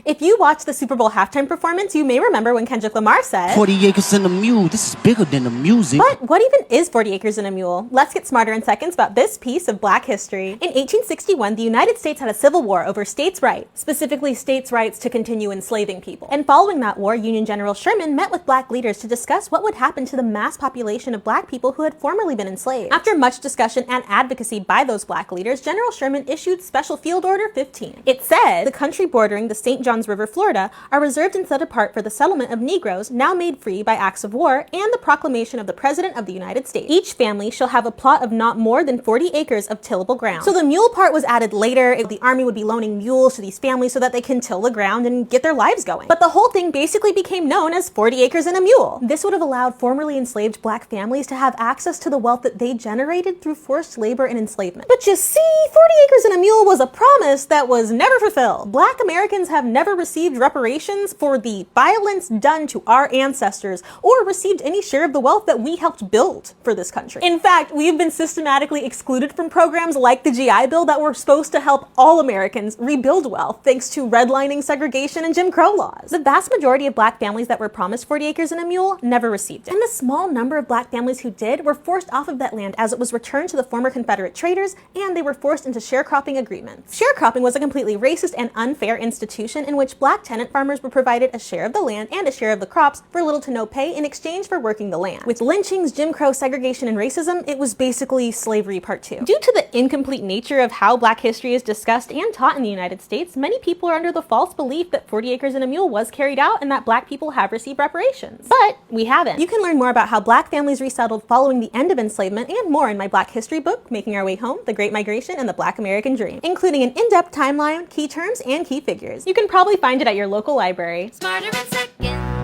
If you watched the Super Bowl halftime performance, you may remember when Kendrick Lamar said, 40 acres and a mule, this is bigger than the music. But what even is 40 acres and a mule? Let's get smarter in seconds about this piece of Black history. In 1861, the United States had a civil war over states' rights, specifically states' rights to continue enslaving people. And following that war, Union General Sherman met with Black leaders to discuss what would happen to the mass population of Black people who had formerly been enslaved. After much discussion and advocacy by those Black leaders, General Sherman issued Special Field Order 15. It said, the country bordering the St. Johns River, Florida, are reserved and set apart for the settlement of Negroes now made free by acts of war and the proclamation of the President of the United States. Each family shall have a plot of not more than 40 acres of tillable ground. So the mule part was added later. The army would be loaning mules to these families so that they can till the ground and get their lives going. But the whole thing basically became known as 40 acres and a mule. This would have allowed formerly enslaved Black families to have access to the wealth that they generated through forced labor and enslavement. But you see, 40 acres and a mule was a promise that was never fulfilled. Black Americans have never received reparations for the violence done to our ancestors or received any share of the wealth that we helped build for this country. In fact, we've been systematically excluded from programs like the GI Bill that were supposed to help all Americans rebuild wealth thanks to redlining, segregation, and Jim Crow laws. The vast majority of Black families that were promised 40 acres and a mule never received it. And the small number of Black families who did were forced off of that land as it was returned to the former Confederate traders, and they were forced into sharecropping agreements. Sharecropping was a completely racist and unfair institution in which Black tenant farmers were provided a share of the land and a share of the crops for little to no pay in exchange for working the land. With lynchings, Jim Crow, segregation, and racism, it was basically slavery part 2. Due to the incomplete nature of how Black history is discussed and taught in the United States, many people are under the false belief that 40 acres and a mule was carried out and that Black people have received reparations. But we haven't. You can learn more about how Black families resettled following the end of enslavement and more in my Black history book, Making Our Way Home, The Great Migration, and the Black American Dream, including an in-depth timeline, key terms, and key figures. You can probably find it at your local library. Smarter in seconds.